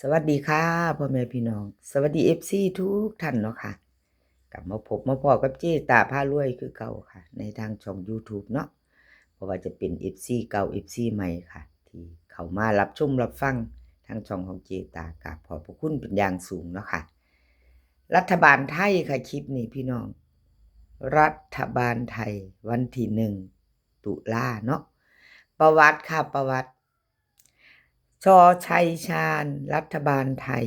สวัสดีค่ะพ่อแม่พี่น้องสวัสดีFCทุกท่านเนาะค่ะกลับมาพบมาพอกับเจ๊ตาพารวยคือเก่าค่ะในทางช่อง YouTube เนาะเพราะว่าจะเป็น FC เก่า FC ใหม่ค่ะที่เข้ามารับชมรับฟังทางช่องของเจ๊ตากราบขอบพระคุณเป็นอย่างสูงเนาะค่ะรัฐบาลไทยค่ะคลิปนี้พี่น้องรัฐบาลไทยวันที่1 ตุลาเนาะประวัติค่ะประวัติ ชอชัยชาญรัฐบาลไทย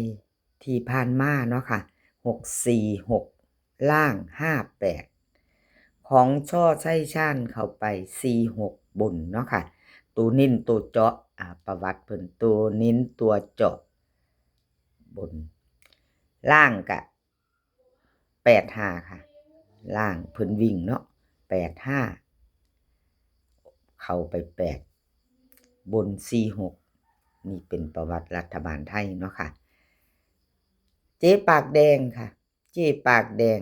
ที่ผ่านมาเนาะค่ะ646ล่าง58ของช่อชัยชาญเข้าไป46บนเนาะค่ะตัวนิ้นตัวเจาะประวัติเพิ่นตัวนิ้นตัวเจาะบนล่างกะ85ค่ะล่างเพิ่นวิ่งเนาะ85เข้าไป8บน46นี่เป็นประวัติรัฐบาลไทยเนาะค่ะเจ๊ปากแดงค่ะเจ๊ปากแดง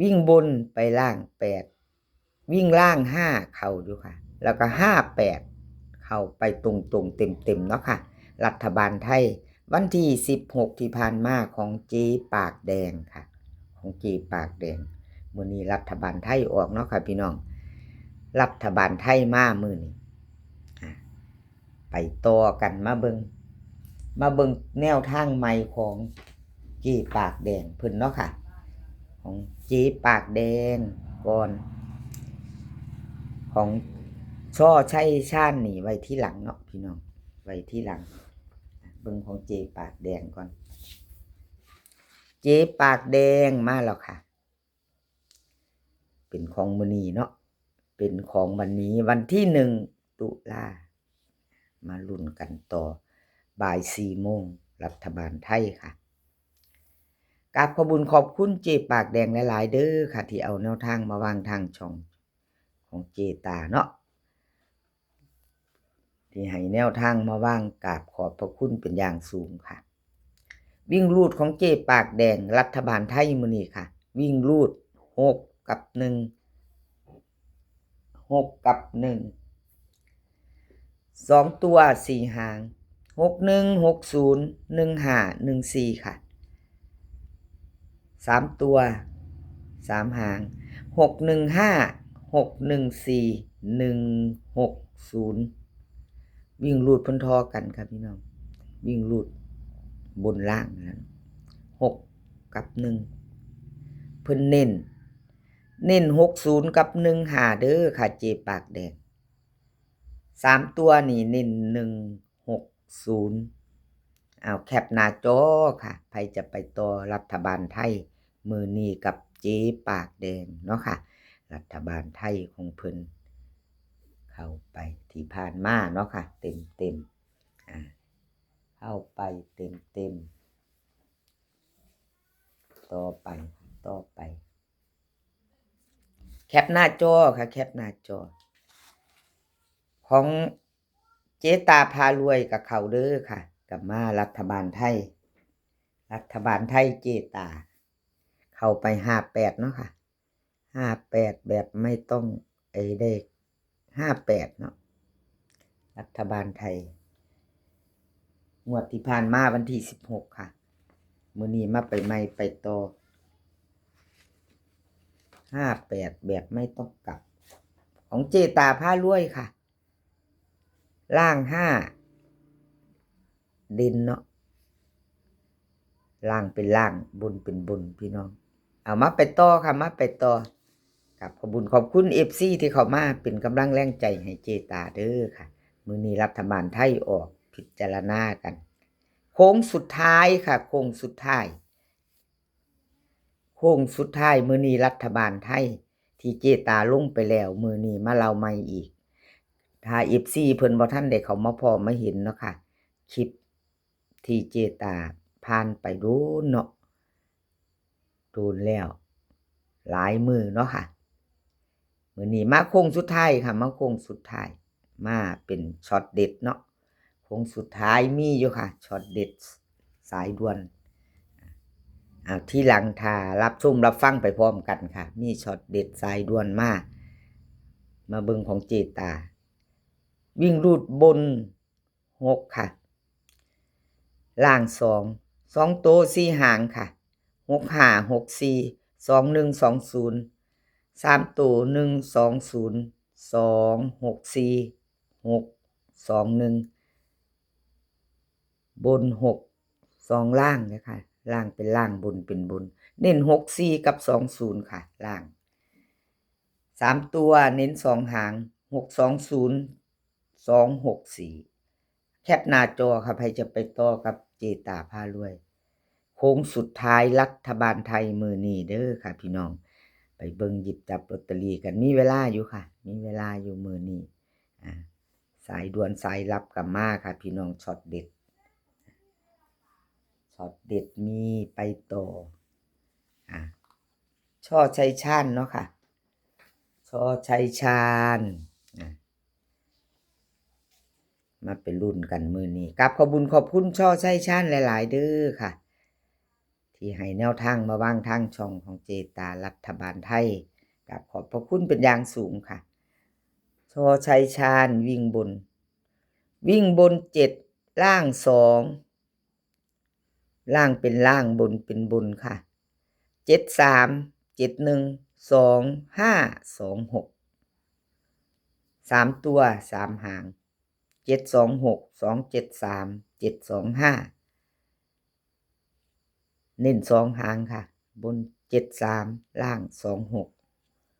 วิ่งบนไปล่าง8วิ่งล่าง5เข้าอยู่ค่ะแล้วก็58เข้าไปตรงๆเต็มๆเนาะค่ะรัฐบาลไทยวันที่16ที่ผ่านมาของเจ๊ปากแดงค่ะของเจ๊ปากแดงมื้อนี้รัฐบาลไทยออกเนาะค่ะพี่น้องรัฐบาลไทยมามื้อนี้ไปต่อกันมาเบิ่งแนวทางใหม่ของเจ๊ปากแดงเพิ่นเนาะค่ะของเจ๊ปากแดงก่อนของช่อชัยชาญนี่ไว้ที่หลังเนาะพี่น้องไว้ที่หลังเบิ่งของเจ๊ปากแดงก่อนเจ๊ปากแดงมาแล้วค่ะเป็นของมื้อนี้เนาะเป็นของวันนี้วันที่1 ตุลามาลุ้นกันต่อบ่าย4 โมงรัฐบาลไทยค่ะกราบขอบคุณเจ๊ปากแดงหลายๆเด้อค่ะที่เอาแนวทางมาวางทางช่องของเจตาเนาะที่ให้แนวทางมาวางกราบขอบพระคุณเป็นอย่างสูงค่ะวิ่งรูดของเจ๊ปากแดงรัฐบาลไทยมื้อนี้ค่ะวิ่งรูด6กับ1 6กับ1 2ตัว4หาง61 60 15 14ค่ะ3ตัว3หาง615 614 160วิ่งรูดพ้นทอกันครับพี่น้องวิ่งรูดบนล่างนั้น6กับ1เพิ่นเน้น60กับ15เด้อค่ะเจ๊ปากแดง3ตัวนี่เน้น160เอาแคปหน้าจอค่ะใครจะไปต่อรัฐบาลไทยมื้อนี้กับเจ๊ปากแดงเนาะค่ะรัฐบาลไทยของเพิ่นเข้าไปที่ผ่านมาเนาะค่ะเต็มเข้าไปเต็มต่อไปแคปหน้าจอค่ะแคปหน้าจอของเจ๊ตาพารวยกับเขาเด้อค่ะกับมารัฐบาลไทยเจ๊ตาเข้าไป58เนาะค่ะ58แบบไม่ต้องเลข58เนาะรัฐบาลไทยงวดที่ผ่านมาวันที่16ค่ะมื้อนี้มาไปใหม่ไปต่อ58แบบไม่ต้องกลับของเจตาพารวยค่ะล่าง5เด่นเนาะล่างเป็นล่างบนเป็นบนพี่น้องเอามาไปต่อค่ะมาไปต่อกับขอบคุณ FC ที่เข้ามาเป็นกำลังแรงใจให้เจตาเด้อค่ะมื้อนี้รัฐบาลไทยออกพิจารณากันโค้งสุดท้ายค่ะโค้งสุดท้ายมื้อนี้รัฐบาลไทยที่เจตาลงไปแล้วมื้อนี้มาเล่าใหม่อีกถ้า FC เพิ่นบ่ทันได้เข้ามาพอมาเห็นเนาะค่ะคลิปที่เจตาผ่านไปโดนเนาะโดนแล้วหลายมื้อเนาะค่ะมื้อนี้มาโค้งสุดท้ายค่ะมาโค้งสุดท้ายมาเป็นช็อตเด็ดเนาะโค้งสุดท้ายมีอยู่ค่ะช็อตเด็ดสายด่วนที่หลังถ้ารับชมรับฟังไปพร้อมกันค่ะมีช็อตเด็ดสายด่วนมาเบิ่งของเจตาวิ่งรูดบน6ค่ะ ล่างสองโตวสี่หางค่ะ65642120สามตัว120264621บน6 2ล่างนะคะล่างเป็นล่างบนเป็นบนเน้น64กับ20ค่ะล่าง3ตัวเน้น2หาง620 264แคปหน้าจอค่ะใครจะไปต่อกับเจตาพารวยโค้งสุดท้ายรัฐบาลไทยมื้อนี้เด้อค่ะพี่น้องไปเบิ่งหยิบจับลอตเตอรี่กันมีเวลาอยู่ค่ะมีเวลาอยู่มื้อนี้สายด่วนสายลับก็มาค่ะพี่น้องช็อตเด็ดมีไปต่อช่อชัยชาญเนาะค่ะช่อชัยชาญมาเป็นรุ่นกันมื้อนี้กับขอบคุญขอบคุณช่อชัยชาญหลายๆเด้อค่ะที่ให้แนวทางมาวางทางช่องของเจตารัฐบาลไทยกับขอบพระคุณเป็นอย่างสูงค่ะช่อชัยชาญวิ่งบน7ล่าง2ล่างเป็นล่างบนเป็นบนค่ะ73 71 25 26 3ตัว3หาง726 273 725เน้น2หางค่ะบน73ล่าง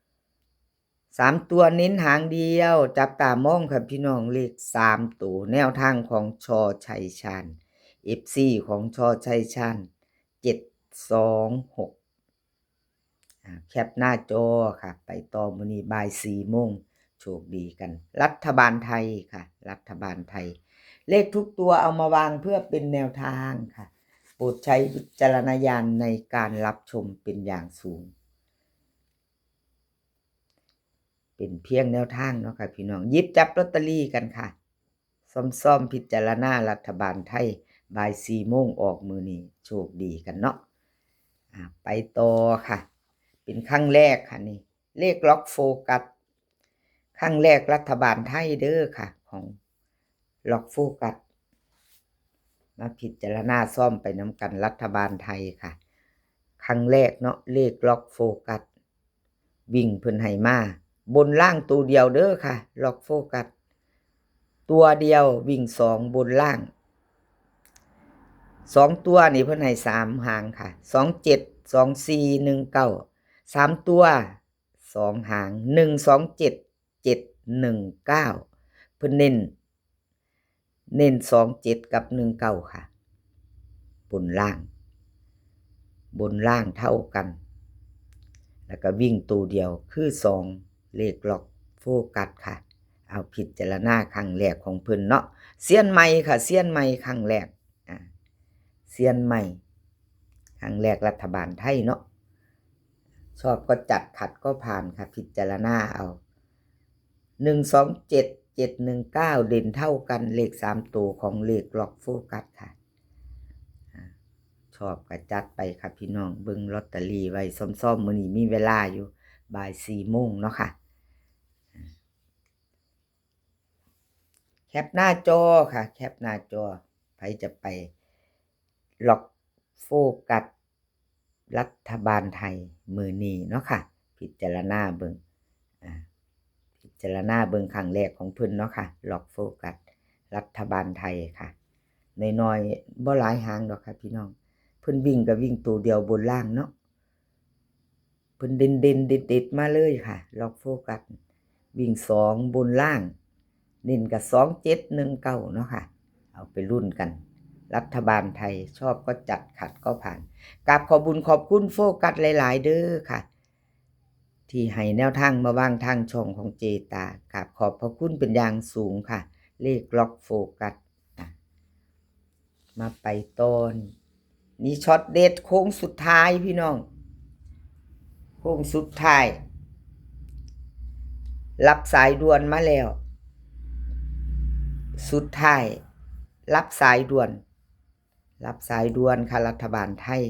26 3ตัวเน้นหางเดียวจับตามองค่ะพี่น้องเลข3ตัวแนวทางของชอชัยชาญ FC ของชอชัยชาญ726แคปหน้าจอค่ะไปต่อมื้อนี้บ่าย4โมงโชคดีกันรัฐบาลไทยค่ะรัฐบาลไทยเลขทุกตัวเอามาวางเพื่อเป็นแนวทางค่ะโปรดใช้วิจารณญาณในการรับชมเป็นอย่างสูงเป็นเพียงแนวทางเนาะค่ะพี่น้องหยิบจับลอตเตอรี่กันค่ะซ่อมพิจารณารัฐบาลไทยบ่าย4โมงออกมื้อนี้โชคดีกันเนาะไปต่อค่ะเป็นครั้งแรกค่ะนี่เลขล็อกโฟกัสครั้งแรกรัฐบาลไทยเด้อค่ะของล็อกโฟกัสมาพิจารณาซ่อมไปน้ำกันรัฐบาลไทยค่ะครั้งแรกเนาะเลขล็อกโฟกัสวิ่งเพิ่นให้มาบนล่างตัวเดียวเด้อค่ะล็อกโฟกัสตัวเดียววิ่ง2บนล่าง2ตัวนี่เพิ่นให้3หางค่ะ27 24 19 3ตัว2หาง127 719เพิ่นเน้น27กับ19ค่ะบนล่างเท่ากันแล้วก็วิ่งตัวเดียวคือ2เลขล็อกโฟกัสค่ะเอาพิจารณาครั้งแรกของเพิ่นเนาะเซียนใหม่ค่ะเซียนใหม่ครั้งแรกเซียนใหม่ครั้งแรกรัฐบาลไทยเนาะชอบก็จัดขัดก็ผ่านค่ะพิจารณาเอา127 719เด่นเท่ากันเลข3ตัวของเลขล็อกโฟกัสค่ะชอบก็จัดไปค่ะพี่น้องเบิ่งลอตเตอรี่ไว้ซ่อมๆมื้อนี้มีเวลาอยู่บ่าย4โมงเนาะค่ะแคปหน้าจอค่ะแคปหน้าจอใครจะไปล็อกโฟกัสรัฐบาลไทยมื้อนี้เนาะค่ะพิจารณาเบิ่งพิจารณาเบิ่งครั้งแรกของเพิ่นเนาะค่ะล็อกโฟกัสรัฐบาลไทยค่ะน้อยๆบ่หลายหางดอกค่ะพี่น้องเพิ่นวิ่งก็วิ่งตัวเดียวบนล่างเนาะเพิ่นเด่นเด็ดๆมาเลยค่ะล็อกโฟกัสวิ่ง2บนล่างเน้นกับ2719เนาะค่ะเอาไปรุ่นกันรัฐบาลไทยชอบก็จัดขัดก็ผ่านกราบขอบคุญขอบคุณโฟกัสหลายๆเด้อค่ะที่ให้แนวทางมาวางทางช่องของเจตากราบขอบพระคุณเป็นอย่างสูงค่ะเลขล็อกโฟกัสมาไปต้นนี่ช็อตเด็ดโค้งสุดท้ายพี่น้องโค้งสุดท้ายรับสายด่วนมาแล้วสุดท้ายรับสายด่วนค่ะรัฐบาลไทย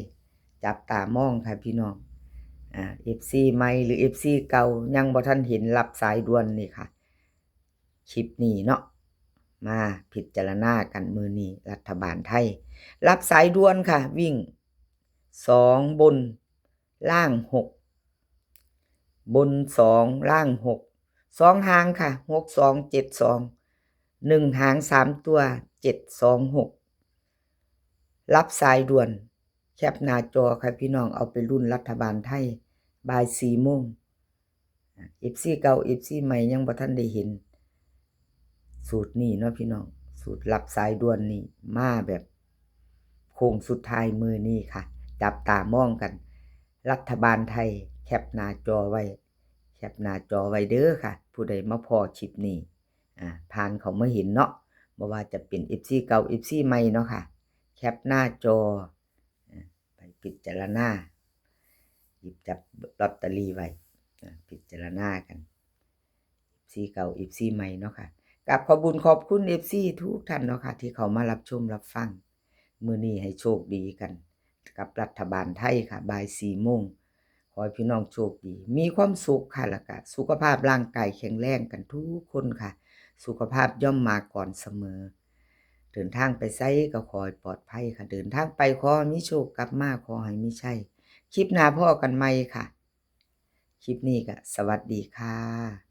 จับตามองค่ะพี่น้องFC ใหม่หรือ FC เก่ายังบ่ทันเห็นรับสายด่วนนี่ค่ะคลิปนี้เนาะ มาพิจารณากันมื้อนี้รัฐบาลไทยรับสายด่วนค่ะวิ่ง2บนล่าง6บน2ล่าง6 2หางค่ะ6272 1หาง3ตัว726รับสายด่วนแคปหน้าจอค่ะพี่น้องเอาไปลุ้นรัฐบาลไทยบ่าย4โมง FC เก่า FC ใหม่ยังบ่ทันได้เห็นสูตรนี้เนาะพี่น้องสูตรรับสายด่วนนี่มาแบบโค้งสุดท้ายมื้อนี้ค่ะจับตามองกันรัฐบาลไทยแคปหน้าจอไว้แคปหน้าจอไว้เด้อค่ะผู้ใดมาพ้อคลิปนี้ผ่านเขามาเห็นเนาะบ่ว่าจะเป็น FC เก่า FC ใหม่เนาะค่ะแคปหน้าจอไปพิจารณาหยิบจับลอตเตอรี่ไว้พิจารณากัน FC เก่า FC ใหม่เนาะค่ะกับขอบคุญขอบคุณ FC ทุกท่านเนาะค่ะที่เขามารับชมรับฟังมื้อนี้ให้โชคดีกันกับรัฐบาลไทยค่ะบ่าย4โมงขอให้พี่น้องโชคดีมีความสุขค่ะแล้วก็สุขภาพร่างกายแข็งแรงกันทุกคนค่ะสุขภาพย่อมมาก่อนเสมอเดินทางไปไสก็ขอให้ปลอดภัยค่ะเดินทางไปขอให้มีโชคกลับมาขอให้มีชัยคลิปหน้าพ้อกันใหม่ค่ะคลิปนี้ก็สวัสดีค่ะ